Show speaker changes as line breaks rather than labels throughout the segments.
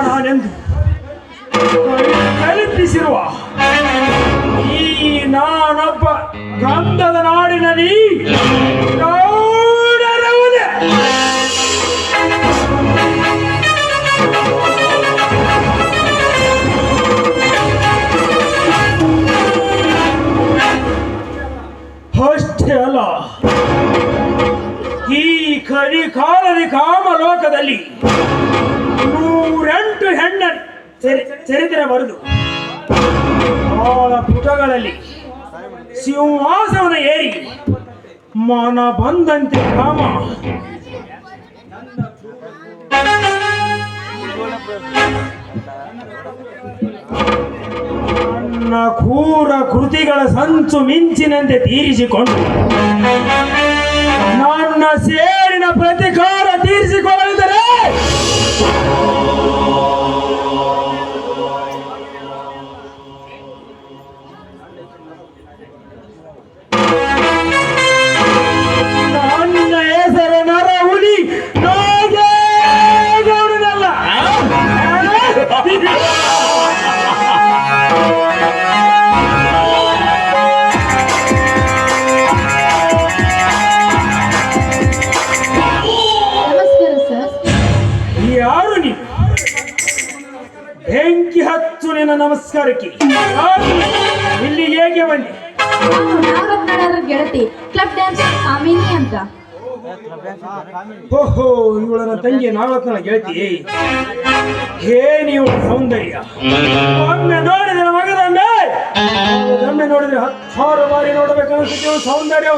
ನಾನೆಂದು ಕಲ್ಪಿಸಿರುವ ಈ ನಾನೊಬ್ಬ ಗಂಧದ ನಾಡಿನಲ್ಲಿ ಗೌಡರವುದೇ ಅಷ್ಟೇ ಅಲ್ಲ, ಈ ಕಲಿಕಾಲದಿ ಕಾಮಲೋಕದಲ್ಲಿ 108 ಹೆಣ್ಣ ಚರಿತ್ರೆ ಬರೆದು ಬಹಳ ಪುಟಗಳಲ್ಲಿ ಸಿಂಹಾಸನ ಏರಿ ಮನ ಬಂದಂತೆ ಕಾಮ ನನ್ನ ಕ್ರೂರ ಕೃತಿಗಳ ಸಂಚು ಮಿಂಚಿನಂತೆ ತೀರಿಸಿಕೊಂಡು ನನ್ನ ಸೇರಿನ ಪ್ರತಿಕಾರ ತೀರಿಸಿಕೊಳ್ಳುತ್ತಾರೆ. ನನ್ನ ಹೆಸರು ನರ ಹುಲಿ ನಾಗೇಗೌಡನಲ್ಲ. ಯಾರು ನೀನು? ಬೆಂಕಿ ಹಚ್ಚು ನಿನ್ನ ನಮಸ್ಕಾರಕ್ಕೆ. ಇಲ್ಲಿ ಹೇಗೆ ಬಂದೆ?
ಗೆಳತಿ ಕ್ಲಬ್ ಡ್ಯಾನ್ಸ್ ಕಾಮಿನಿ ಅಂತ.
ಓಹೋ, ಇವಳನ್ನ ತಂಗಿ ನಾಲ್ಕನ ಗೆಳತಿ. ಏನ್ ಇವಳ ಸೌಂದರ್ಯ! ಒಮ್ಮೆ ನೋಡಿದ್ರೆ ಮಗದೊಮ್ಮೆ ಒಮ್ಮೆ ನೋಡಿದ್ರೆ 10 ಬಾರಿ ನೋಡ್ಬೇಕನ್ನಿಸುತ್ತೆ ಸೌಂದರ್ಯ.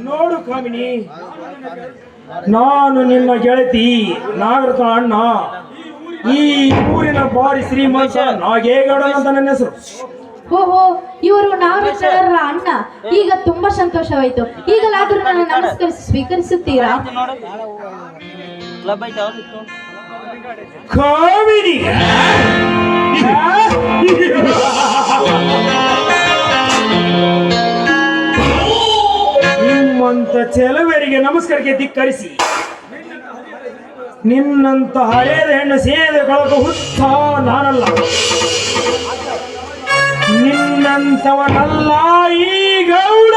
ನೋಡು ಕಾಮಿನಿ, ನಾನು ನಿನ್ನ ಗೆಳತಿ ನಾಗರತ ಅಣ್ಣ. ಈ ಊರಿನ ಬಾರಿ ಶ್ರೀಮಂತ ನಾಗೇಗೌಡ ಅಂತ ನನ್ನ ಹೆಸರು.
ಓಹೋ, ಇವರು ನಾಗೇಗೌಡರ ಅಣ್ಣ. ಈಗ ತುಂಬಾ ಸಂತೋಷವಾಯ್ತು. ಈಗಲಾದರೂ ನನ್ನ ನಮಸ್ಕರಿಸಿ ಸ್ವೀಕರಿಸುತ್ತೀರಾ?
ಕಾಮಿನಿ, ನಿಮ್ಮಂತ ಚೆಲುವರಿಗೆ ನಮಸ್ಕಾರಕ್ಕೆ ಧಿಕ್ಕರಿಸಿ ನಿನ್ನಂತ ಹಳೆಯದ ಹೆಣ್ಣು ಸೇದೆ ಕೊಳಕ ಹುತ್ತ ನಾನಲ್ಲ, ನಿನ್ನಂತವನಲ್ಲ ಈ ಗೌಡ.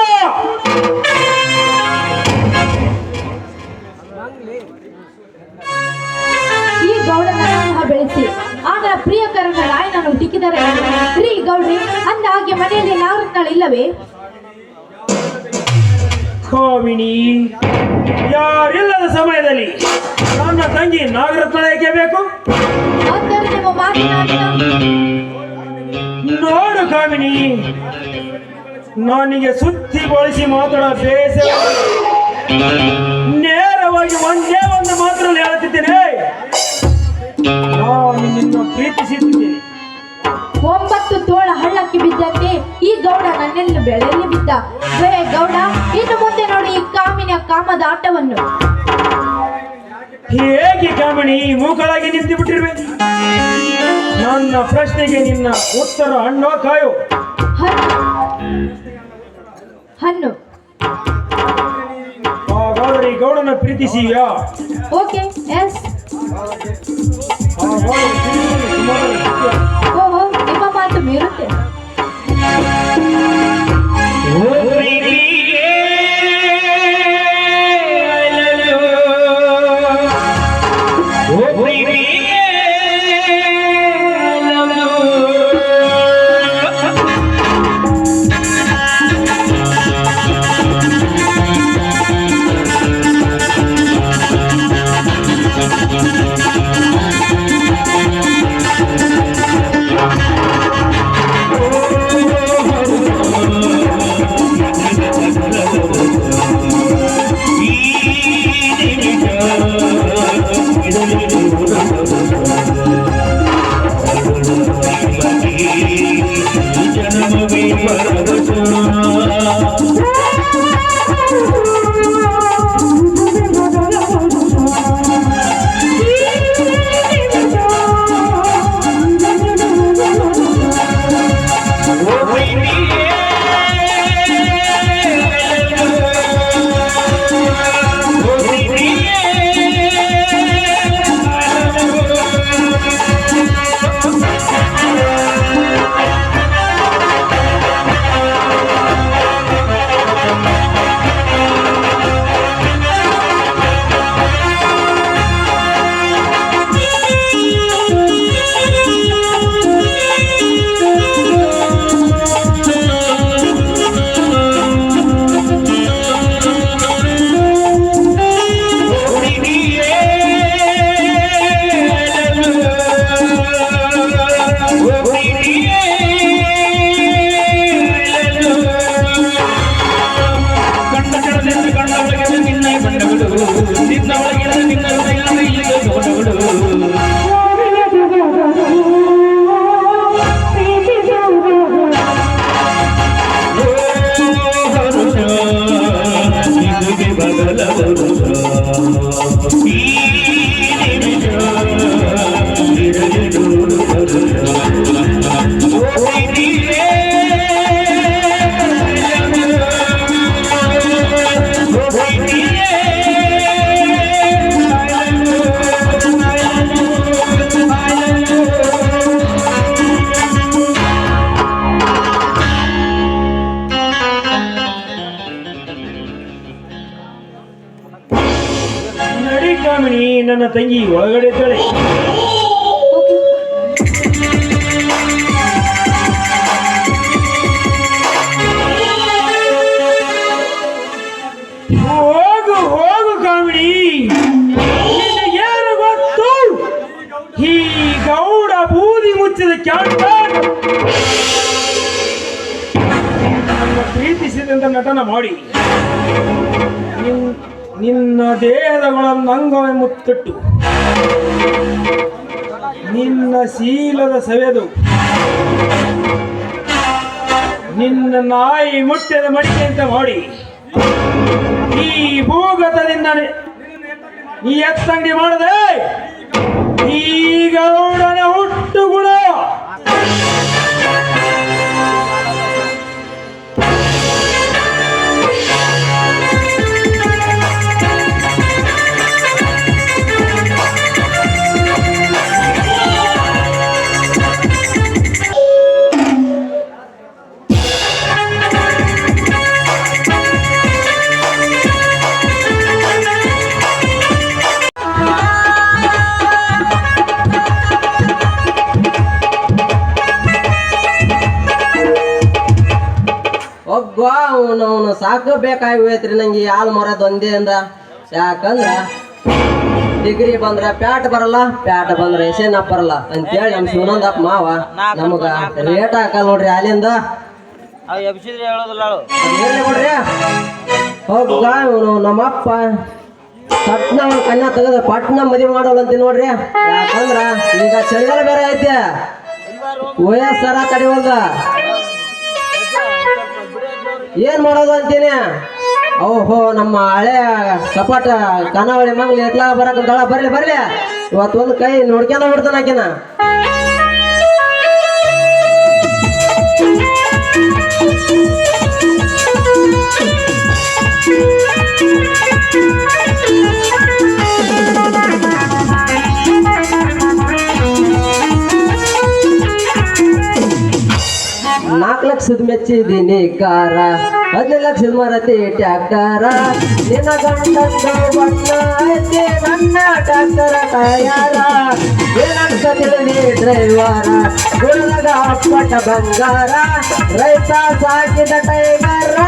ಈ ಗೌಡನ ಬೆಳೆಸಿ ಆಗ ಪ್ರಿಯಕರನ ರಾಯನನ್ನು ಹುಡುಕಿದರೆ ರೀ ಗೌಡ್ರಿ ಅಂದ ಹಾಗೆ ಮನೆಯಲ್ಲಿ ನಾಗರತ್ನಾಳು ಇಲ್ಲವೇ?
ಕಾಮಿನಿ, ಯಾರಿಲ್ಲದ ಸಮಯದಲ್ಲಿ ನನ್ನ ತಂಗಿ ನಾಗರತ್ನ ಏಕೆ ಬೇಕು? ನೋಡು ಕಾಮಿನಿ, ನನಗೆ ಸುತ್ತಿಗೊಳಿಸಿ ಮಾತಾಡ ಬೇಸರ. ನೇರವಾಗಿ ಒಂದೇ ಒಂದು ಮಾತ್ರ ಹೇಳುತ್ತಿದ್ದೇನೆ, ನಾನು ನಿನ್ನ ಪ್ರೀತಿಸಿದ್ದೇನೆ.
9 ತೋಳ ಹಳ್ಳಕ್ಕೆ ಬಿದ್ದಂತೆ ಈ ಗೌಡ ನನ್ನೆಲ್ಲ ಬೆಳೆಯಲ್ಲಿ ಬಿದ್ದ. ಗೌಡ, ಇನ್ನು ಮುಂದೆ ನೋಡಿ ಈ ಕಾಮಿನಿ ಕಾಮದ ಆಟವನ್ನು.
ಹೇಗೆ ಕಾಮಿಣಿ ಮೂಕಳಾಗಿ ನಿಂತು ಬಿಟ್ಟಿರುವೆ? ನನ್ನ ಪ್ರಶ್ನೆಗೆ ನಿನ್ನ ಉತ್ತರ ಹಣ್ಣೋ ಕಾಯೋ?
ಹಣ್ಣು.
ಹಾಗಾದರೆ ಈ ಗೌಡನ ಪ್ರೀತಿಸಿಯಾ?
Okay, S. ಓಹೋ, ನಿಮ್ಮ ಮಾತು ಮೀರುತ್ತೆ.
ನಡಿ ಕಾಮಿಣಿ, ನನ್ನ ತಂಗಿ ಒಳಗಡೆ ಇದ್ದಾಳೆ. ಹೋಗು ಹೋಗು ಕಾಮಿಣಿ, ನಿನಗೇನು ಗೊತ್ತು? ಈ ಗೌಡ ಬೂದಿ ಮುಚ್ಚಿದ ಕ್ಯಾಂಟ ನನ್ನ ಪ್ರೀತಿಸಿದಂತ ನಟನ ಮಾಡಿ ನಿನ್ನ ದೇಹದಗಳನ್ನು ಅಂಗವೇ ಮುತ್ತಿಟ್ಟು ನಿನ್ನ ಶೀಲದ ಸವೆದು ನಿನ್ನ ನಾಯಿ ಮುಟ್ಟದ ಮಡಿಕೆ ಅಂತ ಮಾಡಿ ಈ ಭೂಗತದಿಂದ ನೀ ಎತ್ತಂಗಡಿ ಮಾಡದೆ ಈ ಗೌಡನ ಹುಟ್ಟು ಗುಣ
ಅವನು ಸಾಕಬೇಕಾಗಿತ್ರಿ ನಂಗೆ ಹಾಲು ಮರದ ಒಂದೇ ಅಂದ. ಯಾಕಂದ್ರ ಡಿಗ್ರಿ ಬಂದ್ರ ಪ್ಯಾಟ್ ಬರಲ್ಲ, ಪ್ಯಾಟ್ ಬಂದ್ರ ಎಸೆನಪ್ಪ ಬರಲ್ಲ ಅಂತೇಳಿ ನಮ್ ಶಿವನಂದಪ್ಪ ಮಾವ ನಮಗ ರೇಟ್ ಹಾಕಲ್ ನೋಡ್ರಿ ಹಾಲಿಂದ. ನೋಡ್ರಿ ಹೋಗ ಇವನು ನಮ್ಮಪ್ಪ ಪಟ್ನ ಕನ್ಯಾ ತೆಗೆದ ಪಟ್ನ ಮದುವೆ ಮಾಡೋಲ್ಲ ಅಂತ ನೋಡ್ರಿ. ಯಾಕಂದ್ರ ಈಗ ಚಳಿಗಾಲ ಬೇರೆ ಐತೆ, ವಯಸ್ಸರ ತಡಿವಲ್ದ, ಏನ್ ಮಾಡೋದು ಅಂತೀನಿ. ಓಹೋ ನಮ್ಮ ಹಳೆ ಕಪಾಟ ಕನಾವಳಿ ಮಂಗ್ಲಿ ಎತ್ಲಾ ಬರಕಂತಾಳ ಬರ್ಲಿ ಬರ್ಲಿ ಇವತ್ತು ಒಂದು ಕೈ ನೋಡ್ಕ್ಯಾನ ಬಿಡ್ತಾನ ಆಕಿನ ನಾಲ್ಕು ಲಕ್ಷದ ಮೆಚ್ಚಿದೀನಿ ಕಾರ 15 ಲಕ್ಷದ ಮರತಿ ಟ್ಯಾಕ್ಟರ ನಿನ್ನ ಗಂಡಂದು ಬಣ್ಣ ಐತಿ ನನ್ನ ಟ್ಯಾಕ್ಟರ ಟಯರ ಏನಂತ ತಿಳಿದಿ ಡ್ರೈವರ ಗುಳ್ಳಗ ಅಪ್ಪಟ ಬಂಗಾರ ರೈತ ಸಾಕಿದ ಟೈಗರ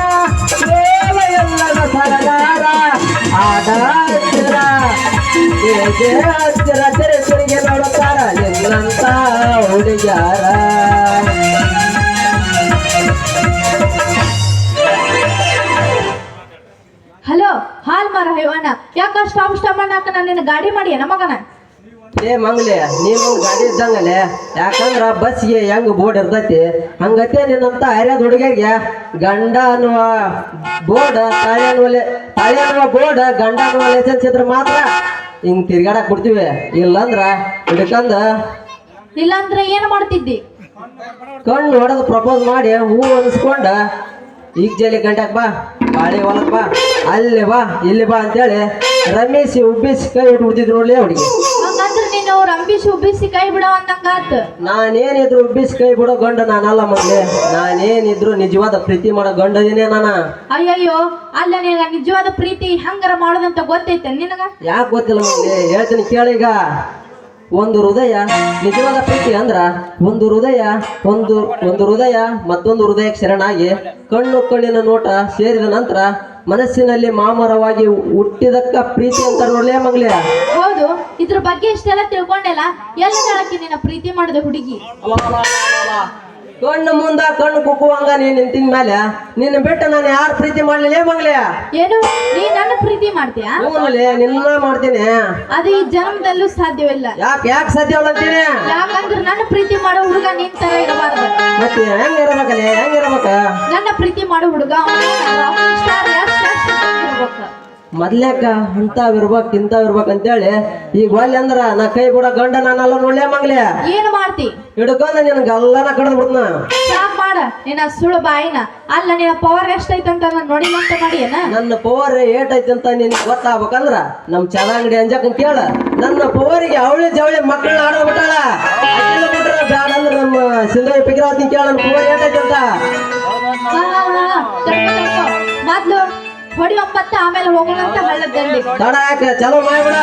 ಎಲ್ಲದ ಸರದಾರ ಆಡ ಹತ್ತಿರ ಹತ್ತಿರ ತಿರುಗಿ ನೋಡುತ್ತಾರ ನಿನ್ನಂತ ಹುಡುಗ್ಯಾರ
ಹಲೋ ಹಾಲ್ ಮಾರ ಹೈವಾನ ಯಾಕ ಸ್ಟಾಪ್ ಮಾಡಾಕ ನಿನ್ನ ಗಾಡಿ ಮಾಡಿ ಮಗನ
ಏ ಮಂಗ್ಲಿ ನೀನು ಗಾಡಿ ಇದ್ದಂಗಲೆ ಯಾಕಂದ್ರ ಬಸ್ಗೆ ಹೆಂಗ್ ಬೋರ್ಡ್ ಇರ್ತೈತಿ ಹಂಗತ್ತೆ ನಿನ್ನಂತ ಹರಿಯದ ಹುಡುಗಿಗೆ ಗಂಡ ಅನ್ನುವ ಬೋರ್ಡ್ ತಾಳಿ ಅನ್ನುವ ಬೋರ್ಡ್ ಗಂಡ ಅನ್ನುವ ಲೈಸೆನ್ಸ್ ಇದ್ರೆ ಮಾತ್ರ ಹಿಂಗ್ ತಿರ್ಗಾಡಕ್ ಕೊಡ್ತೀವಿ ಇಲ್ಲಂದ್ರ ಹಿಡ್ಕಂದ
ಇಲ್ಲಾಂದ್ರೆ ಏನ್ ಮಾಡ್ತಿದ್ದಿ
ಕಣ್ಣು ಹೊಡೆದು ಪ್ರಪೋಸ್ ಮಾಡಿ ಹೂ ಅನ್ಸ್ಕೊಂಡ ಈಗ ಜೈಲಿ ಗಂಟಕ್ ಬಾ ಬಾಳಿ ಹೊಲಕ್ ಬಾ ಅಲ್ಲಿ ಬಾ ಇಲ್ಲಿ ಬಾ ಅಂತೇಳಿ ರಮೇಶಿ ಉಬ್ಬಿಸಿ ಕೈ ಬಿಡ್ತಿದ್ರು ನೋಡ್ಲಿ ಹುಡುಗಿ
ಹಂಗಂದ್ರೆ ನೀನು ರಂಬಿಸಿ ಉಬ್ಬಿಸಿ ಕೈ ಬಿಡೋ ಅಂದಂಗಾತ್
ನಾನೇನಿದ್ರು ಉಬ್ಬಿಸಿ ಕೈ ಬಿಡೋ ಗಂಡ ನಾನಲ್ಲ ಮಗ್ಲಿ ನಾನೇನಿದ್ರು ನಿಜವಾದ ಪ್ರೀತಿ ಮಾಡೋ ಗಂಡದಿನೇ ನಾನ
ಅಯ್ಯಯ್ಯೋ ಅಲ್ಲ ನಿನಗ ನಿಜವಾದ ಪ್ರೀತಿ ಹಂಗಾರ ಮಾಡೋದಂತ ಗೊತ್ತೈತೆ ನಿನಗ
ಯಾಕೆ ಗೊತ್ತಿಲ್ಲ ಮಗ್ಲಿ ಹೇಳ್ತೀನಿ ಕೇಳೀಗ ಒಂದು ಹೃದಯ ನಿಜವಾದ ಪ್ರೀತಿ ಅಂದ್ರ ಒಂದು ಹೃದಯ ಮತ್ತೊಂದು ಹೃದಯಕ್ಕೆ ಶರಣಾಗಿ ಕಣ್ಣಿನ ನೋಟ ಸೇರಿದ ನಂತರ ಮನಸ್ಸಿನಲ್ಲಿ ಮಾಮರವಾಗಿ ಹುಟ್ಟಿದಕ್ಕ ಪ್ರೀತಿ ಅಂತ ನೋಡ್ಲೇ ಮಗ್ಲಿ
ಹೌದು ಇದ್ರ ಬಗ್ಗೆ ಇಷ್ಟೆಲ್ಲ ತಿಳ್ಕೊಂಡೆಲ್ಲ ಎಲ್ಲ ಹೇಳಕ್ಕೆ ನಿನ್ನ ಪ್ರೀತಿ ಮಾಡಿದ ಹುಡುಗಿ
ಕಣ್ಣು ಮುಂದ ಕಣ್ಣು ಕುಕ್ಕುವಂಗ ನೀನ್ ನಿಂತಿನ ಮೇಲೆ ನಿನ್ನ ಬಿಟ್ಟು ನಾನು ಯಾರು ಪ್ರೀತಿ ಮಾಡ್ಲಿಲ್ಲ ಮಗ್ಲಿ
ಏನು ನೀ ನನ್ನ ಪ್ರೀತಿ ಮಾಡ್ತೀಯಾ
ನಿನ್ನ ಮಾಡ್ತೀನಿ
ಅದು ಈ ಜನ್ಮದಲ್ಲೂ ಸಾಧ್ಯವಿಲ್ಲ
ಯಾಕೆ ಸಾಧ್ಯ ಅಂತೀನಿ
ಯಾಕಂದ್ರೆ ನನ್ನ ಪ್ರೀತಿ ಮಾಡೋ ಹುಡುಗ ನಿನ್ ತರ ಇರಬಾರ್ದು
ಮತ್ತೆ ಹೆಂಗಿರ್ಬೇಕ
ನನ್ನ ಪ್ರೀತಿ ಮಾಡೋ ಹುಡುಗ
ಮೊದ್ಲೇಕ ಇಂತಾವ್ ಇರ್ಬೇಕಂತೇಳಿ ಈಗ ಒಲ್ಲೆ ಅಂದ್ರ ನಾ ಕೈ ಬಿಡೋ ಗಂಡ ನಾನಲ್ಲ ನೋಡ್ಲೇ ಮಗ್ಲಿ
ಏನ್ ಮಾಡ್ತಿ
ಹಿಡ್ಕೊಂಡ ನಿನ್ ಗಲ್ಲನ ಕಡ್ದು ಬಿಡ್ನ
ಸಾಕ್ ಮಾಡ ನಿನ್ನ ಸುಳ್ಳು ಬಾಯಿನ ಅಲ್ಲ ನಿನ್ನ ಪವರ್ ಎಷ್ಟೈತಂತ ನಾನು ನೋಡಿಲ್ಲಂತ ಮಾಡಿಯನ
ನನ್ನ ಪವರ್ ಏಟೈತಿ ಅಂತ ನಿನ್ ಗೊತ್ತಾಗ್ಬೇಕಂದ್ರ ನಮ್ ಚದಂಗಡಿ ಅಂಜಕನ್ ಕೇಳ ನನ್ನ ಪವರಿಗೆ ಅವಳಿ ಜವಳಿ ಮಕ್ಕಳನ್ನ ಆಡೋ ಬಿಟ್ಟಾಳ ಬಿಟ್ರ ಬ್ಯಾಡ ಅಂದ್ರ ನಮ್ಮ ಸಿಂಧಿ ಪಿಗ್ರಾವತಿ ಕೇಳ ನನ್ನ ಪವರ್ ಏಟೈತಿ ಅಂತ
ಮೊದ್ಲು ಹೊಡಿ 9 ಆಮೇಲೆ ಹೋಗೋಣಂತ ಹಳ್ಳದಲ್ಲಿ
ತಡ ಯಾಕೆ ಚಲೋ ಮಾಡ್ಬಿಡ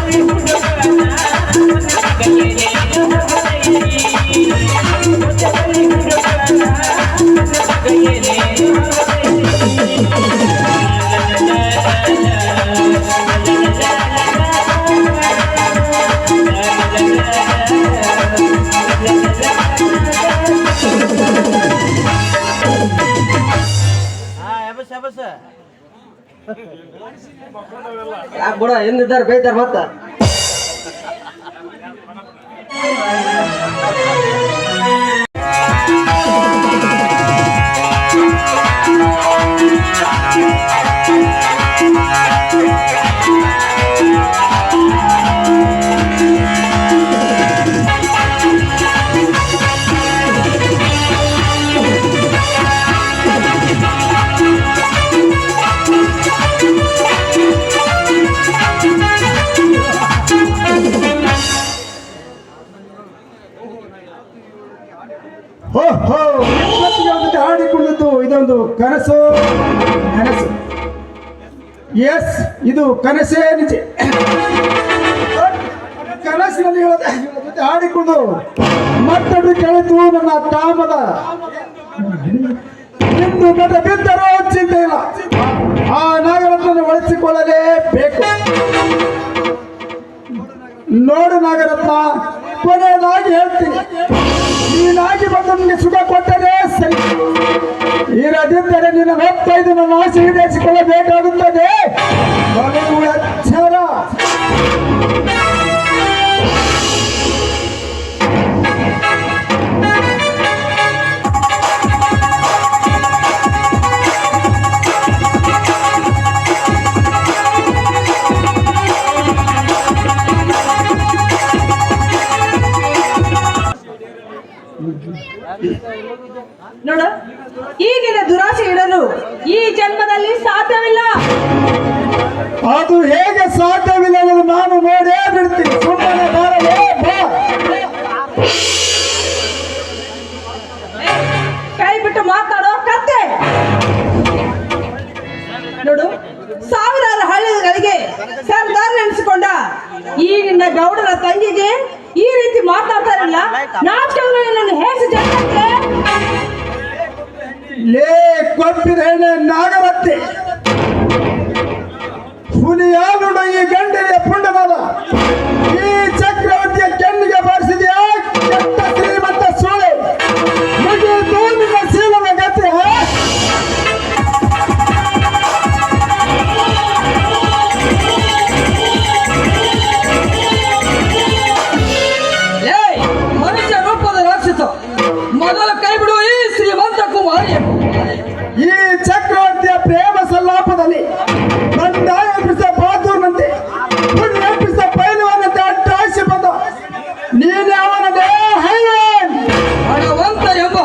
Thank you.
ಸಾಕ್ ಬಿಡ ಹಿಂದಿದ್ದಾರ ಬೈತಾರ ಮತ್ತ
ಓಹೋ ಜೊತೆ ಹಾಡಿಕೊಳ್ಳುವುದು ಇದೊಂದು ಕನಸು ನನಸು. ಎಸ್, ಇದು ಕನಸೇ ನಿಜ. ಕನಸಿನಲ್ಲಿ ಜೊತೆ ಹಾಡಿಕೊಂಡು ಮತ್ತೊಂದು ಕೆಳಿತು ನನ್ನ ಕಾಮದ ಇಂದು ಬೆಟ್ಟ ಬಿದ್ದರೂ ಚಿಂತೆ ಇಲ್ಲ. ಆ ನಾಗರತ್ನ ಬಳಸಿಕೊಳ್ಳಲೇಬೇಕು. ನೋಡು ನಾಗರತ್ನ, ಕೊನೆಯದಾಗಿ ಹೇಳ್ತೀನಿ, ನೀನಾಗಿ ಬಂದು ನಿಮಗೆ ಸುಖ ಕೊಟ್ಟರೆ ಸರಿ. ಇರದಿದ್ದರೆ ನಿನ್ನ ಹೊತ್ತೈದು ನನ್ನ ಆಸೆ ಈಡೇರಿಸಿಕೊಳ್ಳಬೇಕಾಗುತ್ತದೆ. ಬಲವು ಎಚ್ಚರ.
ನೋಡು, ಈಗಿನ ದುರಾಸೆ ಇಡಲು ಈ ಜನ್ಮದಲ್ಲಿ ಸಾಧ್ಯವಿಲ್ಲ.
ಅದು ಹೇಗೆ ಸಾಧ್ಯವಿಲ್ಲ ಅನ್ನೋದು ನಾನು ನೋಡೇ ಬಿಡ್ತೀನಿ. ಸುಮ್ಮನೆ ಬಾರಲೇ ಬಾ.
ಕೈ ಬಿಟ್ಟು ಮಾತಾಡೋ ಕತ್ತೆ. ನೋಡು, ಸಾವಿರಾರು ಹಳ್ಳಿಗಳಿಗೆ ಸರ್ದಾರ್ ನೆನೆಸಿಕೊಂಡ ಈಗಿನ ಗೌಡರ ತಂಗಿಗೆ ಈ ರೀತಿ ಮಾತಾಡ್ತಾರಲ್ಲ, ನಾಚಿಕೆಗಳು ನಿನ್ನನ್ನು ಹೇಸಿ ಜನಕ್ಕೆ
ಲೇ ಕೊಪ್ಪಿರೇನೆ ನಾಗರತ್ತಿ, ಹುಲಿಯಾನುಡು ಈ ಗಂಡಿನ ಪುಂಡನಾದ ಈ ಚಕ್ರವರ್ತಿಯ ಕೆನ್ನಿಗೆ ಬಾರಿಸಿದೆಯಾ ಕೆಟ್ಟ ಶ್ರೀಮಂತ ಸೋಳೆ. ಮುಗಿಯಿತು ನಿನ್ನ ಶೀಲದ ಗತಿ.
ಮನುಷ್ಯ ರೂಪದ ರಾಕ್ಷಸ, ಮೊದಲ ಕೈ ಬಿಡುವ ಈ ಶ್ರೀಮಂತ ಕುಮಾರಿ.
ಈ ಚಕ್ರವರ್ತಿಯ ಪ್ರೇಮ ಸಲ್ಲಾಪದಲ್ಲಿ ಬಂಡಾಯ ಎಬ್ಬಿಸಿದ ಬಹಾದೂರ್ನಂತೆ ಹುಣ್ಣು ಎಬ್ಬಿಸಿದ ಪೈಲವಾನಂತೆ ಅಟ್ಟಾಯಿಸಿ ಬಂದ ನೀನೇ ಅವನದೇ ಹೈವೇನ್.
ಹಣವಂತ ಎಂಬ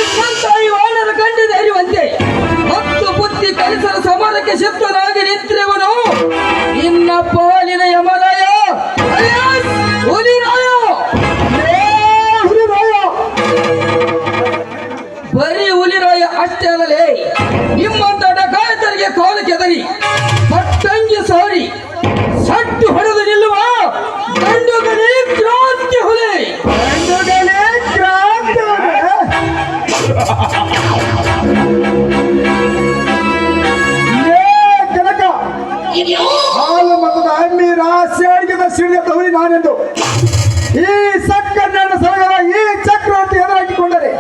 ಇಪ್ಪಂತ ಈ ವಾನರ ಗಂಡಿದ ಎರಿವಂತೆ ಮತ್ತು ಬುದ್ಧಿ ಕಲಿಸಲು ಸಮಾನಕ್ಕೆ ಶತ್ರುನಾಗಿ ನಿಂತಿರುವನು ಇನ್ನ ಪಾಲಿನ ಯಮರಾಯ alias ಹುಲಿರಾಯ. ಬರೀ ಹುಲಿರಾಯ ಅಷ್ಟೇ ಅಲ್ಲಲೇ, ನಿಮ್ಮಂತ ಡಕಾಯತರಿಗೆ ಕಾಲು ಕೆದರಿ ಪಟ್ಟಂಗಿ ಸಾರಿ ಸಟ್ಟು ಹೊಡೆದು ನಿಲ್ಲುವ ಗಂಡುಗಲಿ ಕ್ರಾಂತಿ ಹುಲಿ.
ಗಂಡುಗಳೇ ಕ್ರಾಂತಿ ಹುಲಿ. ಕನಕ ಹಾಲು ಮತದ ಹಮ್ಮೀರ ಸೇಡಿಗೆದ ಸಿಡಿದ ತವರಿ ನಾನೆಂದು ಈ ಸಕ್ಕನ್ನೆರಡು ಸಲಗದ ಈ ಚಕ್ರವರ್ತಿ ಎದುರಾಕಿಕೊಂಡರೆ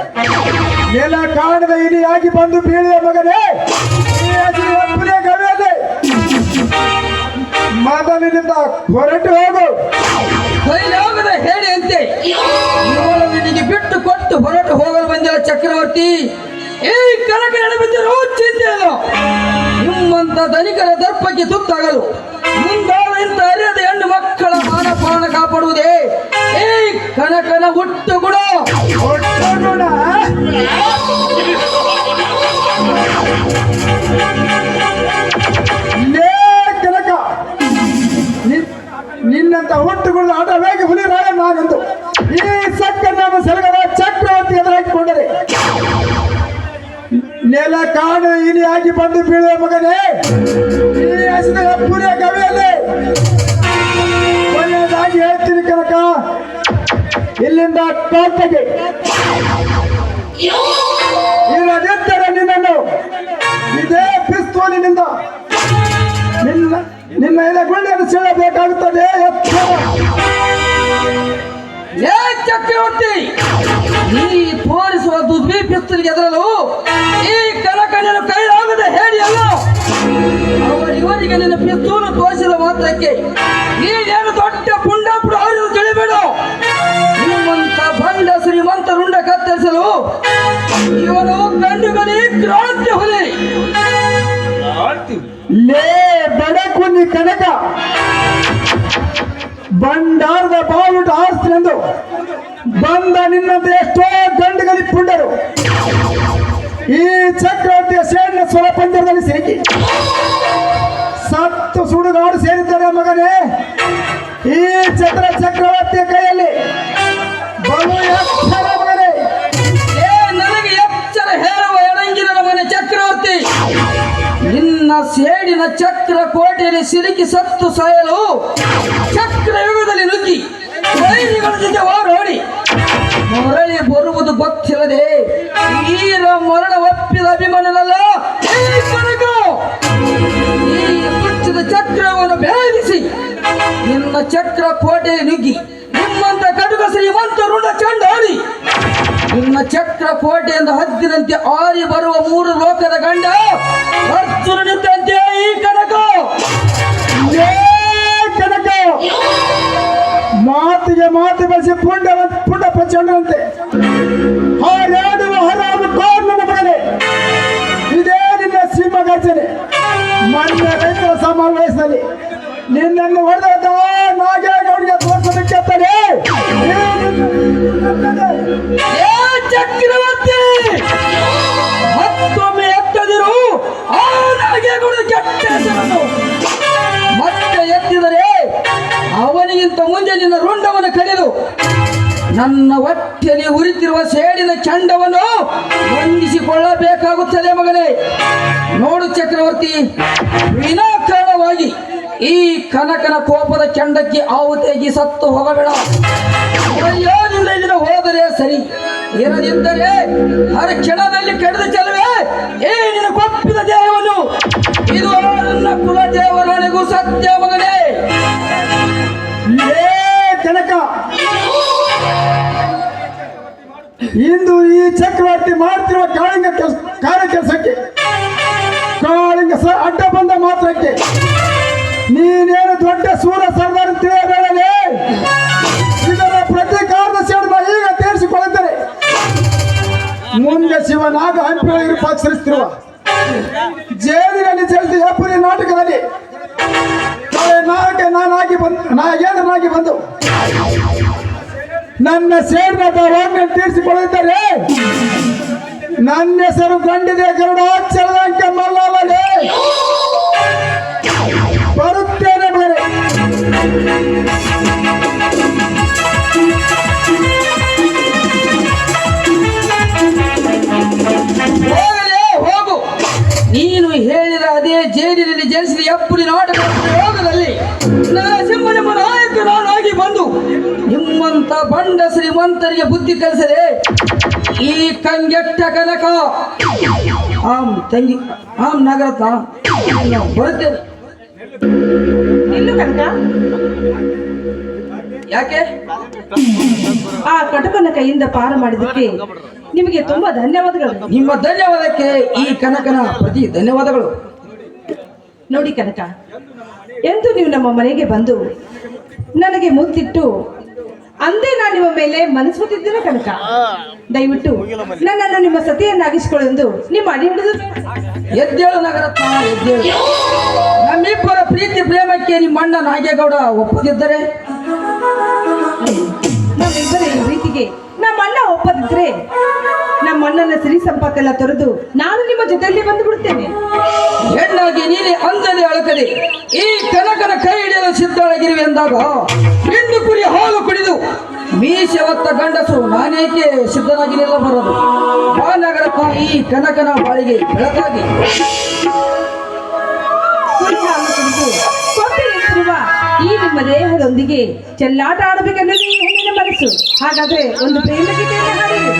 ನೆಲ ಕಾಣದ ಇಲಿಯಾಗಿ ಬಂದು ಬೀಳಿದ ಮಗನೇ ಈ ಅಜ್ಜಿಯ ಪುಲಿಯ ಗವಿಯಲ್ಲಿ ಮೊದಲಿನಿಂದ ಹೊರಟು ಹೋಗು.
ಕೈಲಾಗದ ಹೇಳಿಯಂತೆ ಇವಳನ್ನು ನಿನಗೆ ಬಿಟ್ಟು ಕೊಟ್ಟು ಹೊರಟು ಹೋಗಲು ಬಂದಿಲ್ಲ ಚಕ್ರವರ್ತಿ. ಈ ಕನಕ ಎಡಬಿದ್ದರೂ ಚಿಂತೆ ಇಲ್ಲ. ನಿಮ್ಮಂತ ಧನಿಕರ ದರ್ಪಕ್ಕೆ ತುತ್ತಾಗಲು ಮುಂದಾದ ಇಂಥ ಅರಿಯದ ಹೆಣ್ಣು ಮಕ್ಕಳ ಮಾನ ಪ್ರಾಣ ಕಾಪಾಡುವುದೇ ಈ ಕನಕನ ಹುಟ್ಟು ಗುಣ.
ಒಟ್ಟುಗುಣ. ಲೇ ಕನಕ, ನಿನ್ನಂತ ಹುಟ್ಟುಗುಣ ಆಟವಾಗಿ ಹುಲಿ ರಾಯ ನಾನೆಂದು ಈ ಸಕ್ಕನ್ನ ಸಲಗದ ಚಕ್ರವರ್ತಿ ಎದುರಾಕಿಕೊಂಡರೆ ನೆಲ ಕಾಣು ಇಲಿಯಾಗಿ ಬಂದು ಬೀಳುವ ಮಗನೇ ಈ ಹಸಿದ ಪುರಿಯ ಗವಿಯಲ್ಲಿ ಕೊನೆಯದಾಗಿ ಹೇಳ್ತೀನಿ ಕನಕ, ಇಲ್ಲಿಂದ ಕೋಟೆಗೆ ಇಲ್ಲದಿದ್ದರೆ ನಿನ್ನನ್ನು ಇದೇ ಪಿಸ್ತೂಲಿನಿಂದ ನಿನ್ನ ಗುಳ್ಳೆಯನ್ನು ಸೀಳಬೇಕಾಗುತ್ತದೆ.
ಏ ಚಕ್ರವರ್ತಿ, ನೀ ತೋರಿಸುವ ದುರ್ಬಿ ಪಿಸ್ತೂಲಿಗೆ ಎದುರಲು ಈ ಕನಕನನ್ನು ಕೈಲಾಗದ ಹೇಳಿ ಅಲ್ಲ. ಅವರಿವರಿಗೆ ನಿನ್ನ ಶಿಸ್ತೂನು ತೋರಿಸಿದ ಮಾತ್ರಕ್ಕೆ ನೀನೇನು ದೊಡ್ಡ ಪುಂಡಾಪುರ ಹರಿದು ತಿಳಿಬೇಡ. ನಿಮ್ಮಂತ ಬಂಡ ಶ್ರೀಮಂತ ರುಂಡ ಕತ್ತರಿಸಲು ಇವನು ಗಂಡುಗಲಿ ಕ್ರಾಂತಿ ಹುಲಿ.
ಲೇ ಬಡಕುನಿ ಕನಕ, ಬಂಡಾರದ ಬಾವುಟ ಆರಿಸ್ತೆಂದು ಬಂದ ನಿನ್ನಂತೆ ಎಷ್ಟೋ ಗಂಡುಗಲಿ ಪುಂಡರು ಈ ಚಕ್ರವರ್ತಿಯ ಸೇಡಿನ ಸ್ವರ ಪಂದ್ಯದಲ್ಲಿ ಸಿಕ್ಕಿ ಸತ್ತು ಸುಡುಗಾಡು ಸೇರಿದ್ದಾರೆ ಮಗನೇ. ಈ ಚಕ್ರ ಚಕ್ರವರ್ತಿಯ ಕೈಯಲ್ಲಿ ಬಲು ಎತ್ತರ ಮಗನೇ.
ನನಗೆ ಎಚ್ಚರ ಹೇಳುವ ಎಡಂಗಿನ ಮಗನೇ ಚಕ್ರವರ್ತಿ. ನಿನ್ನ ಸೇಡಿನ ಚಕ್ರ ಕೋಟೆಯಲ್ಲಿ ಸಿಲುಕಿ ಸತ್ತು ಸಾಯಲು ಚಕ್ರ ಯುಗದಲ್ಲಿ ನುಗ್ಗಿ ವೈರಿಗಳ ಜೊತೆ ಹೋರಾಡಿ ಮರಳಿ ಬರುವುದು ಗೊತ್ತಿಲ್ಲದೆ ವೀರ ಮರಣ ಒಪ್ಪಿದ ಅಭಿಮಾನನಲ್ಲ ಈ ಕನಕ. ಈ ಸುಚ್ಚಿದ ಚಕ್ರವನ್ನು ಭೇದಿಸಿ ನಿನ್ನ ಚಕ್ರ ಕೋಟೆಯಲ್ಲಿ ನುಗ್ಗಿ ನಿಮ್ಮಂತ ಕಟುಕ ಶ್ರೀಮಂತ ಋಣ ಚಂಡಾಡಿ ನಿನ್ನ ಚಕ್ರ ಕೋಟೆಯಿಂದ ಹದ್ದಿನಂತೆ ಆರಿ ಬರುವ ಮೂರು ಲೋಕದ ಗಂಡ ಅರ್ಜುನ ನಿಂತಂತೆ ಈ ಕನಕ.
ಕನಕ ಮಾತಿಗೆ ಮಾತು ಬೆಳೆಸಿ ಪುಂಡ ಪ್ರಚಂಡಂತೆ ಹಾರಾಡುವ ಹರಾಮ ಕೋರ್ನ ಮಗನೇ. ಇದೇ ನಿನ್ನ ಸಿಂಹ ಗರ್ಜನೆ. ಮೊನ್ನೆ ರೈತರ ಸಮಾವೇಶದಲ್ಲಿ ನಿನ್ನನ್ನು ಹೊಡೆದ ನಾಗೇಗೌಡಿಗೆ ತೋರಿಸಬೇಕೆಂತಾನೆ
ಚಕ್ರವರ್ತಿ. ಮತ್ತೊಮ್ಮೆ ಎತ್ತದಿರು ಆ ನಾಗೇಗೌಡ ಕೆಟ್ಟ ಹೆಸರನ್ನು. ಮತ್ತೆ ಎತ್ತಿದರೆ ಅವನಿಗಿಂತ ಮುಂದೆ ನಿನ್ನ ರುಂಡವನ್ನು ಕಡಿದು ನನ್ನ ಹೊಟ್ಟೆಯಲ್ಲಿ ಉರಿತಿರುವ ಸೇಡಿನ ಚಂಡವನ್ನು ಹೊಂದಿಸಿಕೊಳ್ಳಬೇಕಾಗುತ್ತದೆ ಮಗನೇ. ನೋಡು ಚಕ್ರವರ್ತಿ, ವಿನಾಕಾರಣವಾಗಿ ಈ ಕನಕನ ಕೋಪದ ಚಂಡಕ್ಕೆ ಆಹುತಿಯಾಗಿ ಸತ್ತು ಹೋಗಬೇಡ. ಅಯ್ಯೋದಿಂದ ಇದನ್ನು ಹೋದರೆ ಸರಿ, ಇರದಿದ್ದರೆ ಹರ ಕ್ಷಣದಲ್ಲಿ ಕಡಿದು ಚೆಲುವೆ ಈ ನಿನ್ನ ಕೊಪ್ಪಿದ ದೇಹವನ್ನು. ಇದು ನನ್ನ ಕುಲ ದೇವರೊಳಗೂ ಸತ್ಯ ಮಗನೇ.
ಕನಕ, ಇಂದು ಈ ಚಕ್ರವರ್ತಿ ಮಾಡ್ತಿರುವ ಕಾರ್ಯ ಕೆಲಸಕ್ಕೆ ಕಾಳಿಂಗ ಅಡ್ಡ ಬಂದ ಮಾತ್ರಕ್ಕೆ ನೀನೇನು ದೊಡ್ಡ ಸೂರ ಸರ್ದಾರ ತಿಳಿಯಬೇಡಲೇ. ಇದರ ಪ್ರತೀಕಾರದ ಸೇಡು ಈಗ ತೀರಿಸಿಕೊಳ್ಳುತ್ತಾರೆ. ಮುಂದೆ ಶಿವನಾಗ ಹಂಪಿ ಪಾಕ್ಷರಿಸುತ್ತಿರುವ ಜೇಲಿನಲ್ಲಿ ಚಲಿಸಿದ ಹೆಪ್ಪುರಿ ನಾಟಕದಲ್ಲಿ ನಾಗೇಂದ್ರನಾಗಿ ಬಂದು ನನ್ನ ಸೇಡಿನ ವಾಗ್ನ ತೀರಿಸಿಕೊಳ್ಳುತ್ತಾರೆ. ನನ್ನ ಹೆಸರು ಗಂಡಿದೆ ಗರುಡಾಚಲದಂಕ ಮಲ್ಲವೇ. ಬರುತ್ತೇನೆ ಬೇರೆ.
ಹೋಗಲೇ ಹೋಗು. ನೀನು ಹೇಳಿದ ಅದೇ ಜೇಡಿನಲ್ಲಿ ಜನಿಸಿದ ಎಪ್ಪುರಿ ನಾಟಕ ಪ್ರಯೋಗದಲ್ಲಿ ನರಸಿಂಹನೆಂಬ ನಾಯಕನಾಗಿ ಬಂದು ನಿಮ್ಮಂತ ಬಂಡ ಶ್ರೀಮಂತರಿಗೆ ಬುದ್ಧಿ ಕಲಿಸದೆ ಈ ಕಂಗೆಟ್ಟ ಕನಕ ತಂಗಿ ನಗರತ್ನ ಬರುತ್ತೇನೆ.
ನಿಲ್ಲು ಕನಕ.
ಯಾಕೆ?
ಆ ಕಟಕನ ಕೈಯಿಂದ ಪಾರು ಮಾಡಿದ್ದಕ್ಕೆ ನಿಮಗೆ ತುಂಬಾ ಧನ್ಯವಾದಗಳು.
ನಿಮ್ಮ ಧನ್ಯವಾದಕ್ಕೆ ಈ ಕನಕನ ಪ್ರತಿ ಧನ್ಯವಾದಗಳು.
ನೋಡಿ ಕನಕ, ಎಂದು ನೀವು ನಮ್ಮ ಮನೆಗೆ ಬಂದು ನನಗೆ ಮುತ್ತಿಟ್ಟು ಅಂದೇ ನಾನು ನಿಮ್ಮ ಮೇಲೆ ಮನಸ್ಸು ಹೊತ್ತಿದ್ದೇನೆ ಕನಕ. ದಯವಿಟ್ಟು ನನ್ನನ್ನು ನಿಮ್ಮ ಸತಿಯನ್ನಾಗಿಸಿಕೊಳ್ಳೆಂದು ನಿಮ್ಮ ಅಡಿ ಹಿಡಿದು
ಎದ್ದೇಳು ನಗರತ್ನ, ಎದ್ದೇಳು. ನಮ್ಮಿಬ್ಬರ ಪ್ರೀತಿ ಪ್ರೇಮಕ್ಕೆ ನಿಮ್ಮ ಅಣ್ಣ ನಾಗೇಗೌಡ ಒಪ್ಪದಿದ್ದರೆ
ನಮ್ಮಿಬ್ಬರ ಈ ಪ್ರೀತಿಗೆ ನಮ್ಮ ಅಣ್ಣ ಒಪ್ಪದಿದ್ರೆ ನಮ್ಮ ಅಣ್ಣನ ಸಿರಿ ಸಂಪತ್ತೆಲ್ಲ ತೊರೆದು ನಾನು ನಿಮ್ಮ ಜೊತೆಯಲ್ಲಿ ಬಂದು ಬಿಡುತ್ತೇನೆ.
ಹೆಣ್ಣಾಗಿ ನೀನೆ ಅಂದದೆ ಅಳಕದೆ ಈ ಕನಕನ ಕೈ ಹಿಡಿಯಲು ಸಿದ್ಧಳಾಗಿರುವೆ ಎಂದಾಗ ಹೆಣ್ಣು ಕುರಿ ಹಾಲು ಕುಡಿದು ಮೀಸೆ ಹೊತ್ತ ಗಂಡಸು ನಾನೇಕೆ ಸಿದ್ಧನಾಗಿ ನಿಲ್ಲಬಾರದು. ಆ ನಗರತ್ನ ಈ ಕನಕನ ಬಾಳಿಗೆ ಬೆಳಕಾಗಿ
ಕುರಿ ಹಾಲು ಕುಡಿದು ಕೊಂಬೆ ನಿಂತಿರುವ ಈ ನಿಮ್ಮ ದೇಹದೊಂದಿಗೆ ಚೆಲ್ಲಾಟ ಆಡಬೇಕೆನ್ನೋದು ಈ ಹೆಣ್ಣಿನ ಮನಸ್ಸು. ಹಾಗಾದ್ರೆ ಒಂದು ಪ್ರೇಮ ಗೀತೆಯನ್ನು ಹಾಡಿರಿ.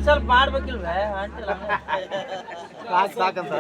ಸ್ವಲ್ಪ ಮಾಡ್ಬೇಕಿಲ್ವೇ ಅಂಟಿಲ್ಲ ಸಾಕಂತ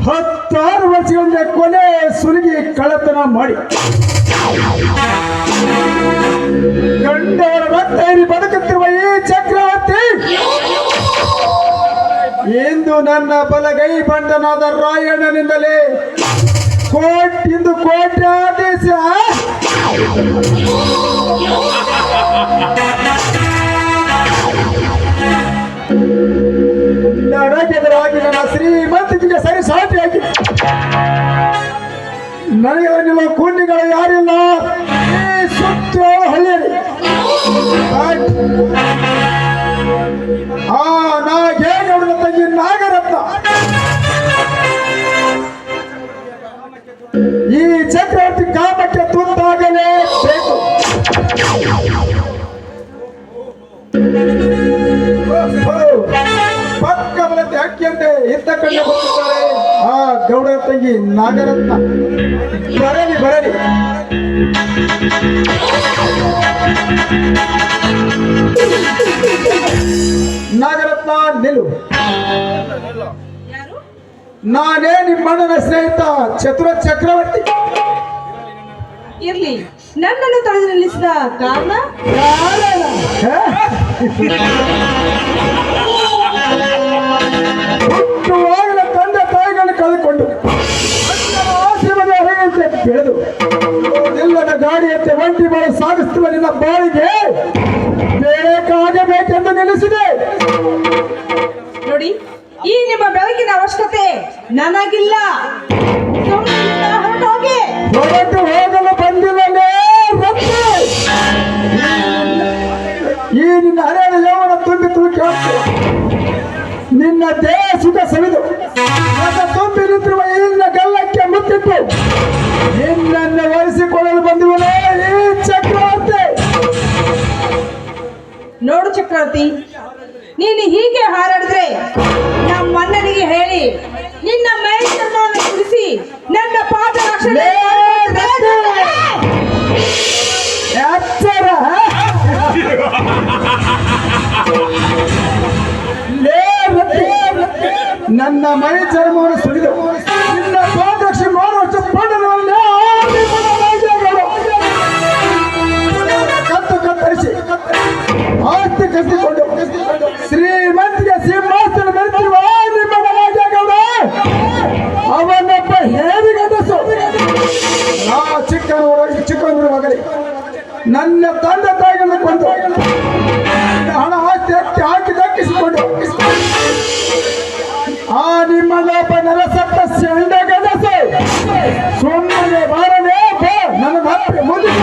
ಹತ್ತಾರು ವರ್ಷಗಳಿಂದ ಕೊನೆ ಸುಲಿಗೆ ಕಳ್ಳತನ ಮಾಡಿ ಗಂಡವರ ರಕ್ತೈರಿ ಬದುಕುತ್ತಿರುವ ಈ ಚಕ್ರವರ್ತಿ ಇಂದು ನನ್ನ ಬಲಗೈ ಬಂಡನಾದ ರಾಯಣ್ಣನಿಂದಲೇ ಇಂದು ಕೋಟ್ಯಾಧೀಶ ನನಗೆದರಾಗಿ ನನ್ನ ಶ್ರೀಮಂತಿಕೆಗೆ ಸರಿ ಸಾಟಿಯಾಗಿ ನನಗೆ ನಿಲ್ಲ ಕೂಲಿಗಳು ಯಾರಿಲ್ಲ ಈ ಸುತ್ತ ಹಳ್ಳಿಯಲ್ಲಿ ನಾಗೇಗೌಡನ ತಂಗಿ ನಾಗರತ್ನ ಈ ಚಕ್ರವರ್ತಿ ಕಾಮಕ್ಕೆ ತುತ್ತಾಗಲೇಬೇಕು. ಪಕ್ಕಬಲತೆ ಅಕ್ಕಿಯಂತೆ ಇದ್ದ ಕಣ್ಣು ಹೋಗುತ್ತಾರೆ ಆ ಗೌಡರ ತಂಗಿ ನಾಗರತ್ನ. ಬರಲಿ ಬರಲಿ. ನಾಗರತ್ನ ನಿಲ್ಲು. ನಾನೇ ನಿಮ್ಮಣ್ಣನ ಸ್ನೇಹಿತ ಚತುರ ಚಕ್ರವರ್ತಿ.
ಇರ್ಲಿ, ನನ್ನನ್ನು ತಡೆದು ನಿಲ್ಲಿಸಿದ ಕಾರಣ
ಹುಟ್ಟುವಾಗಲೇ ತಂದೆ ತಾಯಿಗಳನ್ನು ಕಳೆದುಕೊಂಡು ಆಶ್ರಮದ ಹೊರಗಂತೆ ಬೆಳೆದು ನಿಲ್ಲದ ಗಾಡಿಯಂತೆ ಒಂಟಿ ಬಾಳ ಸಾಗಿಸುವ ನಿನ್ನ ಬಾಳಿಗೆ ಬೇಕಾಗಬೇಕೆಂದು ನಿಲ್ಲಿಸಿದೆ.
ನೋಡಿ, ಈ ನಿಮ್ಮ ಬೆಳಕಿನ ಅವಶ್ಯಕತೆ ನನಗಿಲ್ಲ. ಹೊರಟೋಗಿ.
ಹೊರಟು ಹೋಗಲು ಬಂದಿಲ್ಲಲೇ ರತ್ನೆ. ಈ ನಿನ್ನ ಹರೆಯದ ಯೌವನ ತುಂಬಿ ತೂಕಿ ಹೋಗ್ತದೆ. ನಿನ್ನ ದೇಹ ಸುಖ ಸವಿದು ಅದ ತುಂಬಿ ನಿಂತಿರುವ ಈ ನಿನ್ನ ಗಲ್ಲಕ್ಕೆ ಮುತ್ತಿಟ್ಟು ನಿನ್ನನ್ನು ಒರೆಸಿಕೊಳ್ಳಲು ಬಂದಿವನೇ ಈ ಚಕ್ರವರ್ತಿ.
ನೋಡು ಚಕ್ರವರ್ತಿ, ನೀನು ಹೀಗೆ ಹಾರಾಡಿದ್ರೆ ನಮ್ಮ ಅಣ್ಣನಿಗೆ ಹೇಳಿ ನಿನ್ನ ಮೈ ಚರ್ಮವನ್ನು ಕುಡಿಸಿ ನನ್ನ ಪಾದ ರಕ್ಷಣೆ
ಎಚ್ಚರ. ಲೇ ರತ್ನೆ, ನನ್ನ ಮೈ ಚರ್ಮವನ್ನು ಸುಳಿದು ನಿನ್ನ ಪಾದರಕ್ಷೆ ಮಾಡುವಷ್ಟು ಪಣ್ಣನವನ್ನೇ ಕತ್ತು ಕತ್ತರಿಸಿ ಆಸ್ತಿ ಕಸಿಕೊಂಡು ಶ್ರೀಮಂತಿಗೆ ಸಿಂಹಾಸನ ಮೆರೆದಿರುವ ನಿಮ್ಮ ರಾಜಗೌಡ ಅವನೊಬ್ಬ ಹೇಳಿ ಗಂಡಸು. ಆ ಚಿಕ್ಕನೂರು ಮಗಲಿ ನನ್ನ ತಂದೆ ತಾಯಿಗಳನ್ನು ಕೊಂದು ಹಣ ಆಸ್ತಿ ಹತ್ತಿ ಹಾಕಿ ದಕ್ಕಿಸಿಕೊಂಡು ಆ ನಿಮ್ಮ ಲೋಪ ನರಸತ್ತ ಶಂಡ ಗಂಡಸು ಸುಮ್ಮನೆ ಬಾರಲೇ ಬಾ ನನ್ನ ಹಪ್ಪೆ ಮುಂದೆ.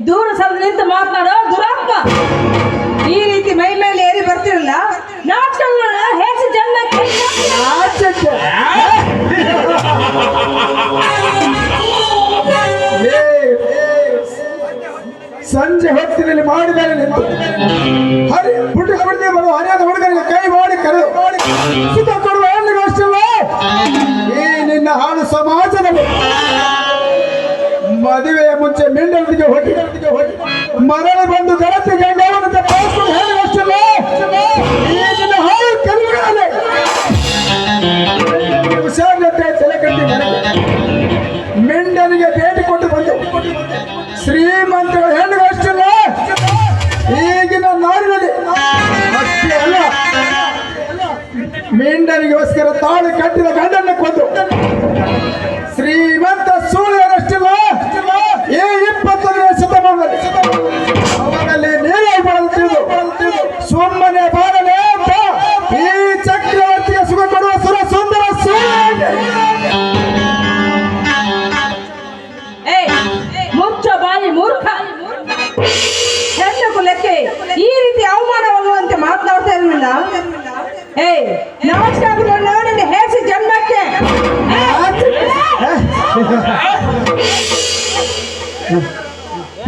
ದೂರ ಸಲ ನಿಂತು ಮಾತನಾಡೋ ದುರಾತ್ಮ. ಈ ರೀತಿ ಮೈ ಮೇಲೆ ಏರಿ ಬರ್ತಿರಲ್ಲ, ನಾಟಕಗಳನ್ನ ಹೇಸಿ ಜನ್ಮಕ್ಕೆ
ಸಂಜೆ ಹೊತ್ತಿನಲ್ಲಿ ಮಾಡಿದರೆ ನಿಂತು ಹರಿ ಪುಟ್ಟ ಕೊಡದೆ ಬರುವ ಹರಿಯಾದ ಹುಡುಗರಿಗೆ ಕೈ ಮಾಡಿ ಕರೆ ಸುತ್ತ ಕೊಡುವ ಹೆಣ್ಣಿಗೋಷ್ಠಿಲ್ಲ ಈ ನಿನ್ನ ಹಾಳು ಸಮಾಜದಲ್ಲಿ. ಮದುವೆಯ ಮುಂಚೆ ಮಿಂಡೊಂದಿಗೆ ಹೋಗಿ ಮರಳಿ ಬಂದು ಗಣತಿಗೆ ಗೌರವದ ಪಾಸ್ಕೊಂಡು ಹೆಣ್ಣಿಗೋಷ್ಠಿಲ್ಲ ಈ ನಿನ್ನ ಹಾಳು ಕರುಗಳಲ್ಲಿ ಹುಷಾರತೆ ತಲೆ ಕಟ್ಟಿ ಮಿಂಡನಿಗೆ ಭೇಟಿ ಕೊಟ್ಟು ಬಂದು ಶ್ರೀಮಂತಗಳ ಹೆಣ್ಣುಗಳಷ್ಟಿಲ್ಲ ಈಗಿನ ನಾಡಿನಲ್ಲಿ ಅಷ್ಟೇ ಅಲ್ಲ, ಮಿಂಡನಿಗೋಸ್ಕರ ತಾಳಿ ಕಟ್ಟಿದ ಗಂಡನ್ನು ಕೊಂದು ಶ್ರೀಮಂತ ಸೂರ್ಯನಷ್ಟಿಲ್ಲ ಈ 21ನೇ ಶತಮಾನದಲ್ಲಿ ಅವನಲ್ಲಿ ನೀರೇ ಬಳಲು ಸುಮ್ಮನೆ ಬಾರಲೇ ಈ ಚಕ್ರವರ್ತಿಗೆ ಸುಖ ಕೊಡುವ ಸುರ ಸುಂದರ ಸೂರ್ಯ.
ಮುಚ್ಚ ಬಾಯಿ ಮೂರ್ಖ. ಹೆಣ್ಣು ಕುಲಕ್ಕೆ ಈ ರೀತಿ ಅವಮಾನವಾಗುವಂತೆ ಮಾತನಾಡ್ತಾ ಇರಲಿಲ್ಲ. ನಮಸ್ಕಾರಗಳು ನಿನ್ನ ಹೇಸಿ ಜನ್ಮಕ್ಕೆ.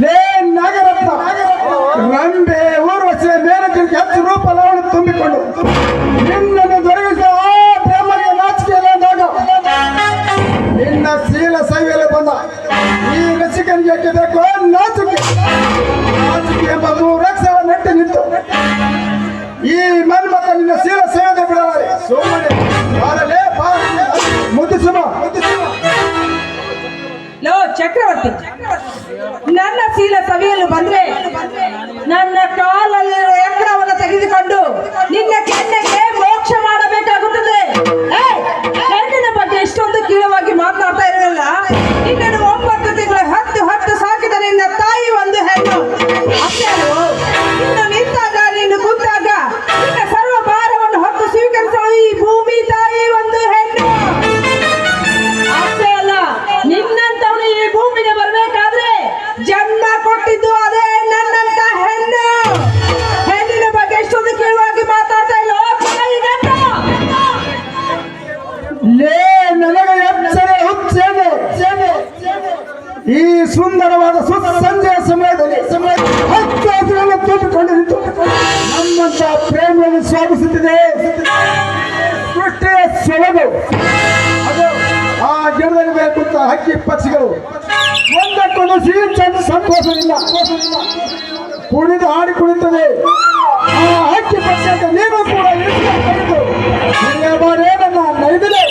ಲೇ ನಾಗರತ್ನ, ರಂಬೆ ಊರ್ವಶಿ ಮೇನಕರಿಗೆ ಹೆಚ್ಚು ರೂಪ ಲಾವಣ ತುಂಬಿಕೊಂಡು ನಿನ್ನನ್ನು ದೊರಕಿಸಿದ ಆ ಪ್ರೇಮಗೆ ನಾಚಿಕೆಯಲ್ಲಾದಾಗ ನಿನ್ನ ಶೀಲ ಸೈವೆಯಲ್ಲಿ ಬಂದ ಈ ರಸಿಕನಿಗೆ ಬೇಕು ನಾಚಿಕೆ ಎಂಬ 3 ಅಕ್ಷರ ನೆಟ್ಟು ನಿಂತು ಈ ಮನ್ಮತ ನಿನ್ನ ಶೀಲ ಸೇವೆ ಬಿಡಲಾರೆ. ಸೋಮನೆ ಬಾರಲೇ ಮುದ್ದಿಸುಮ
ಲೋ ಚಕ್ರವರ್ತಿ, ನನ್ನ ಶೀಲ ಸವಿಯಲು ಬಂದ್ರೆ ನನ್ನ ಕಾಲಲ್ಲಿರುವ ಎಕ್ಕರವನ್ನು ತೆಗೆದುಕೊಂಡು ನಿನ್ನ ಕೆನ್ನೆಗೆ ಮೋಕ್ಷ ಮಾಡಬೇಕಾಗುತ್ತದೆ. ಹೆಣ್ಣಿನ ಬಗ್ಗೆ ಇಷ್ಟೊಂದು ಕೀಳವಾಗಿ ಮಾತನಾಡ್ತಾ ಇರಲಿಲ್ಲ. ನಿನ್ನನ್ನು 9 ತಿಂಗಳು ಹತ್ತು ಸಾಕಿದ ನಿನ್ನ ತಾಯಿ ಒಂದು ಹೆಣ್ಣು. ಅಷ್ಟೇ ಅಲ್ವೋ, ನೀನು ನಿಂತಾಗ ನೀನು ಕೂತಾಗ ನಿನ್ನ ಸರ್ವ ಭಾರವನ್ನು ಹೊತ್ತು ಸ್ವೀಕರಿಸುವ ಈ ಭೂಮಿ ತಾಯಿ ಒಂದು ಹೆಣ್ಣು. ಅಷ್ಟೇ ಅಲ್ಲ, ನಿನ್ನಂತವನು ಈ ಭೂಮಿಗೆ ಬರಬೇಕಾದ್ರೆ ಜನ್ಮ ಕೊಟ್ಟಿದ್ದು ಅದೇ ನನ್ನಂತ ಹೆಣ್ಣು. ಹೆಣ್ಣಿನ ಬಗ್ಗೆ ಎಷ್ಟೊಂದು ಕೀಳವಾಗಿ ಮಾತಾಡ್ತಾ ಇಲ್ಲ ತಾಯಿ ಗಂಡ.
ಲೇ ನನಗೆ ಎಚ್ಚರೆ ಹುಚ್ಚೇನೆ. ಈ ಸುಂದರವಾದ ಸಂಜೆಯ ಸಮಯದಲ್ಲಿ ಹತ್ತು ಹಸುಗಳನ್ನು ತುಂಬಿಕೊಂಡು ನಿಂತು ನಮ್ಮಂತ ಪ್ರೇಮವನ್ನು ಸ್ವಾಗತಿಸುತ್ತಿದೆ ಸೃಷ್ಟಿಯ ಸೊಲಗು. ಅದು ಆ ಗಿಡದಲ್ಲಿ ಬೇಕುಂತ ಹಕ್ಕಿ ಪಕ್ಷಿಗಳು ಒಂದಕ್ಕೊಂದು ಸಿಹಿ ಸಂತೋಷದಿಂದ ಕುಣಿದು ಹಾಡಿ ಕುಣಿತದೆ. ಆ ಹಕ್ಕಿ ಪಕ್ಷಕ್ಕೆ ನೀನು ಕೂಡ ಇಳಿಸಿಕೊಂಡು ನಿನ್ನೆ ಬಾರೇ ನನ್ನ ನೈದಿಲೆ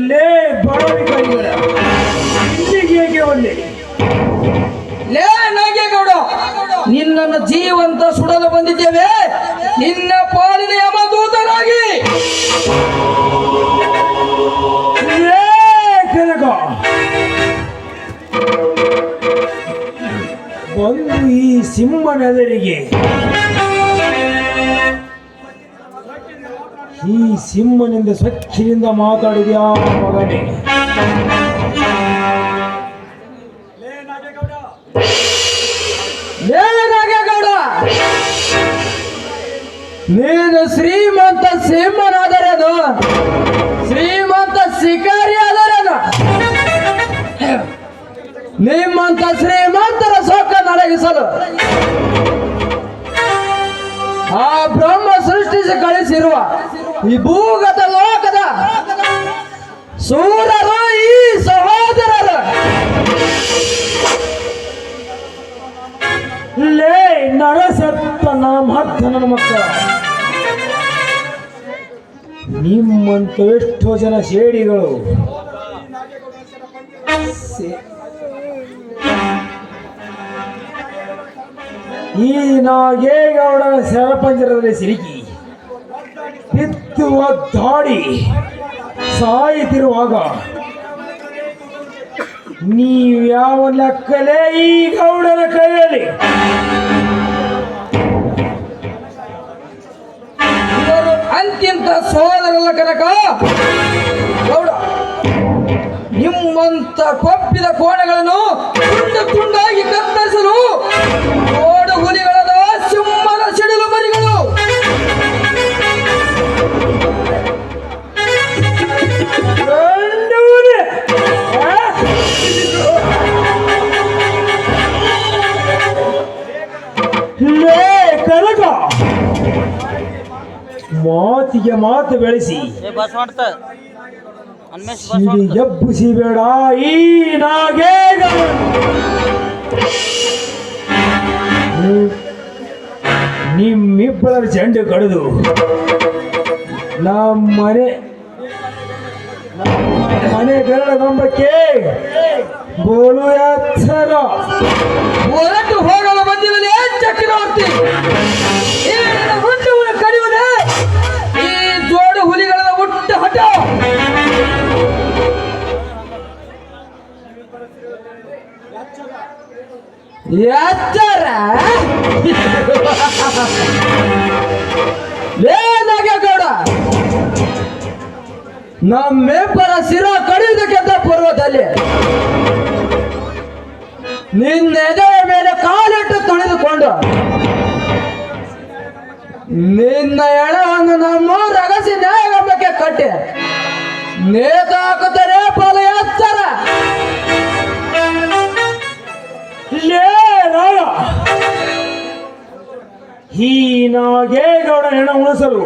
ಲೇ ಬಾವಿಗಳಿಗಳ ಇಲ್ಲಿಗೆ ಒಳ್ಳೆ
ಲೇ ನಾಗೇಗೌಡ, ನಿನ್ನನ್ನು ಜೀವಂತ ಸುಡಲು ಬಂದಿದ್ದೇವೆ. ನಿನ್ನ ಪಾಲಿನ ಯಮದೂತರಾಗಿ.
ಲೇ ಕನಕ, ಒಂದು ಈ ಸಿಂಹನೆದರಿಗೆ ಈ ಸಿಂಹನಿಂದ ಸ್ವಚ್ಛದಿಂದ ಮಾತಾಡಿದ್ಯಾ ಮಗನೇ?
ಲೇ ನಾಗೇಗೌಡ, ನೀನು ಶ್ರೀಮಂತ ನಿಮ್ಮಂತ ಶ್ರೀಮಂತರ ಸೊಕ್ಕ ನಡಗಿಸಲು ಆ ಬ್ರಹ್ಮ ಸೃಷ್ಟಿಸಿ ಕಳಿಸಿರುವ ಈ ಭೂಗತ ಲೋಕದ ಸೂರರು ಈ ಸಹೋದರರು
ಲೇ ನರಸತ್ತ ನಾಮರ್ಧನ ಮಕ್ಕಳ, ನಿಮ್ಮಂತ ಎಷ್ಟೋ ಜನ ಶೇಡಿಗಳು ಈ ನಾಗೇಗೌಡನ ಸರಪಂಜರದಲ್ಲಿ ಸಿಲುಕಿ ಬಿತ್ತುವ ದಾಡಿ ಸಾಯುತ್ತಿರುವಾಗ ನೀವ್ಯಾವ ಲೆಕ್ಕಲೇ ಈ ಗೌಡನ ಕೈಯಲ್ಲಿ?
ಇವರು ಅಂತ್ಯಂತ ಸೋದರಲ್ಲ ಕನಕ ಗೌಡ. ನಿಮ್ಮಂತ ಕೊಪ್ಪಿದ ಕೋಣೆಗಳನ್ನು ತುಂಡು ತುಂಡಾಗಿ ಕತ್ತರಿಸಲು ಓಡು ಹುಲಿಗಳದ ಸಿಂಹದ ಸಿಡಿಲು ಮರಿಗಳು.
ಗಂಡೂರೇ! ಲೇ ಕನಕ, ಮಾತಿಗೆ ಮಾತು ಬೆಳೆಸಿ
ಬಸ್ ಮಾಡ್ತ
ಸಿಡಿ ಎಬ್ಬಿಸಿಬೇಡ ಈ ನಾಗೇಗೌಡ. ನಿಮ್ಮಿಬ್ಬರ ಚೆಂಡು ಕಡಿದು ನಮ್ಮ ಮನೆ ಗರಡಗೊಂಬಕ್ಕೆ ಬೋಲು ಎತ್ತರ.
ಹೊರಟು ಹೋಗಲು ಬಂದಿರಲಿ ಚಕ್ರವರ್ತಿ. ಈ ಹುಟ್ಟವನ್ನು ಕಡಿಯುವುದೇ ಈ ಜೋಡು ಹುಲಿಗಳ ಹುಟ್ಟ ಹಠ. ಎತ್ತರ ಏನಾಗೌಡ, ನಮ್ಮಿಬ್ಬರ ಸಿರ ಕಡಿಯುವುದಕ್ಕಿಂತ ಪೂರ್ವದಲ್ಲಿ ನಿನ್ನೆದೆಯ ಮೇಲೆ ಕಾಲಿಟ್ಟು ತುಳಿದುಕೊಂಡು ನಿನ್ನ ಎಣವನ್ನು ನಮ್ಮ ರಗಸಿ ನ್ಯಾಯಗಂಬಕ್ಕೆ ಕಟ್ಟಿ ನೇತಾಕುತ್ತದೆ ಫಲ ಎತ್ತರ.
ಲೇ ರಾಯ, ಈ ನಾಗೇಗೌಡ ಹೆಣ ಉಳಿಸಲು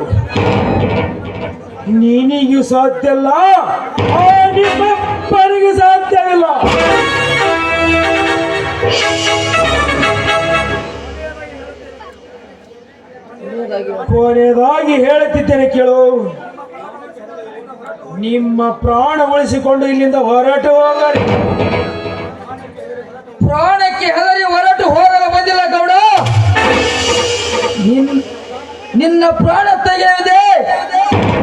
ನಿನಗೂ ಸಾಧ್ಯಲ್ಲ, ಆ ನಿಮ್ಮಪ್ಪನಿಗೂ ಸಾಧ್ಯವಿಲ್ಲ. ಕೊನೆಯದಾಗಿ ಹೇಳುತ್ತಿದ್ದೇನೆ ಕೇಳು, ನಿಮ್ಮ ಪ್ರಾಣ ಉಳಿಸಿಕೊಂಡು ಇಲ್ಲಿಂದ ಹೊರಟು ಹೋಗಲಿ.
ಪ್ರಾಣಕ್ಕೆ ಹೆದರಿ ಹೊರಟು ಹೋಗಲು ಬಂದಿಲ್ಲ ಗೌಡ. ನಿನ್ನ ಪ್ರಾಣ ತೆಗೆಯದೆ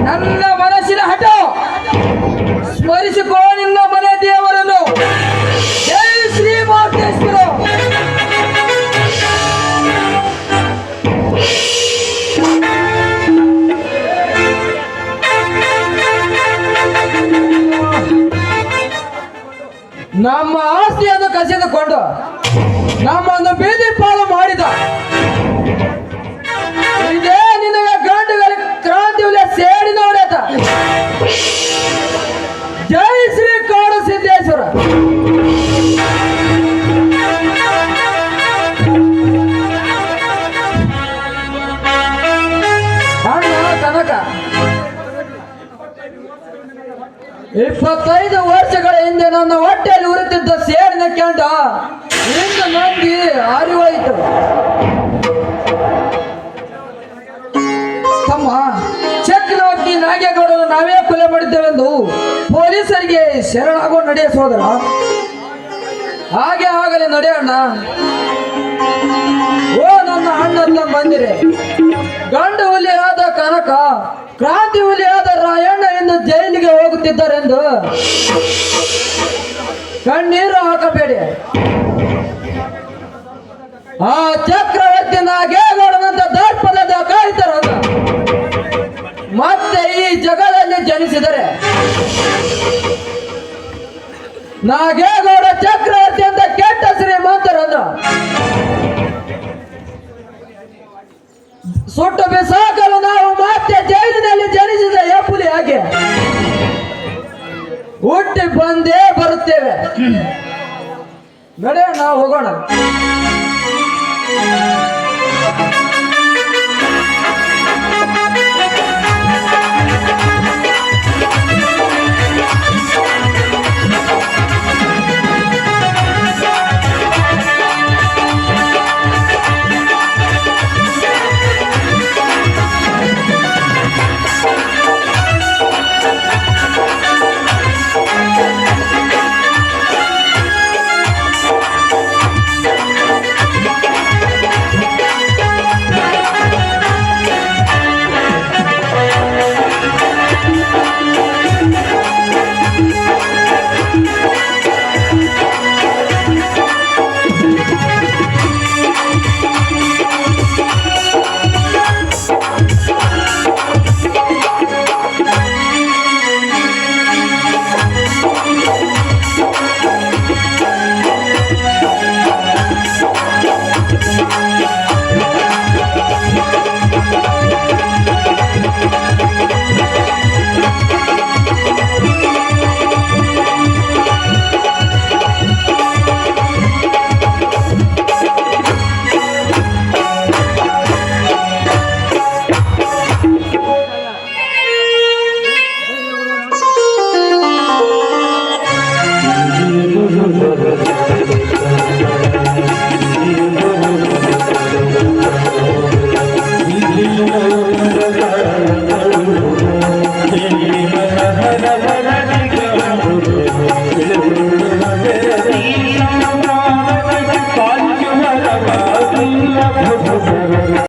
ನನ್ನ ಮನಸ್ಸಿನ ಹಠ. ಸ್ಮರಿಸಿಕೋ ನಿನ್ನ ಮನೆ ದೇವರನ್ನು. ಜೈ ಶ್ರೀ ಮಾತೇಶ್ವರ. ನಮ್ಮ ಆಸ್ತಿಯನ್ನು ಕಸಿದುಕೊಂಡು ನಮ್ಮನ್ನು ಬೀದಿ ಪಾಲು ಮಾಡಿದ ಇದೇ ನಿನಗೆ ಗಂಡುಗಳ ಕ್ರಾಂತಿ ಸೇಡಿ ನೋಡತ. ಜೈ ಶ್ರೀ ಕಾಡ ಸಿದ್ದೇಶ್ವರ. ಅಣ್ಣ ಕನಕ, 25 ವರ್ಷಗಳ ಹಿಂದೆ ನನ್ನ ಹೊಟ್ಟೆಯಲ್ಲಿ ಉರಿತಿದ್ದ ಸೇಡಿನ ಕೆಂಡ ಇಂದು ನಂದಿ ಅರಿವಾಯಿತು. ತಮ್ಮ, ಚಕ್ರವರ್ತಿ ನಾಗೇಗೌಡರು ನಾವೇ ಕೊಲೆ ಮಾಡಿದ್ದೇವೆಂದು ಪೊಲೀಸರಿಗೆ ಶರಣಾಗೋ ನಡೆಯ ಸೋದರ. ಹಾಗೆ ಆಗಲಿ ನಡೆಯೋಣ. ಓ ನನ್ನ ಅಣ್ಣ ಬಂದಿರೆ, ಗಂಡು ಹುಲಿಯಾದ ಕನಕ, ಕ್ರಾಂತಿ ಹುಲಿಯಾದ ರಾಯಣ್ಣ ಎಂದು ಜೈಲಿಗೆ ಹೋಗುತ್ತಿದ್ದಾರೆಂದು ಕಣ್ಣೀರು ಹಾಕಬೇಡಿ. ಆ ಚಕ್ರವರ್ತಿ ನಾಗೇಗೌಡನಂತ ದರ್ಪದ ಕಾಯ್ತಾರಲ್ಲ, ಮತ್ತೆ ಈ ಜಗದಲ್ಲಿ ಜನಿಸಿದರೆ ನಾಗೇಗೌಡ ಚಕ್ರವರ್ತಿ ಅಂತ ಕೆಟ್ಟ ಶ್ರೀಮಂತರನ್ನು ಸುಟ್ಟು ಬಿಸಾಕಲು ನಾವು ಮತ್ತೆ ಜೈಲಿನಲ್ಲಿ ಜನಿಸಿದ ಹೆಪ್ಪುಲಿ ಹಾಗೆ ಹುಟ್ಟಿ ಬಂದೇ ಬರುತ್ತೇವೆ. ನಡೆಯೋಣ ಹೋಗೋಣ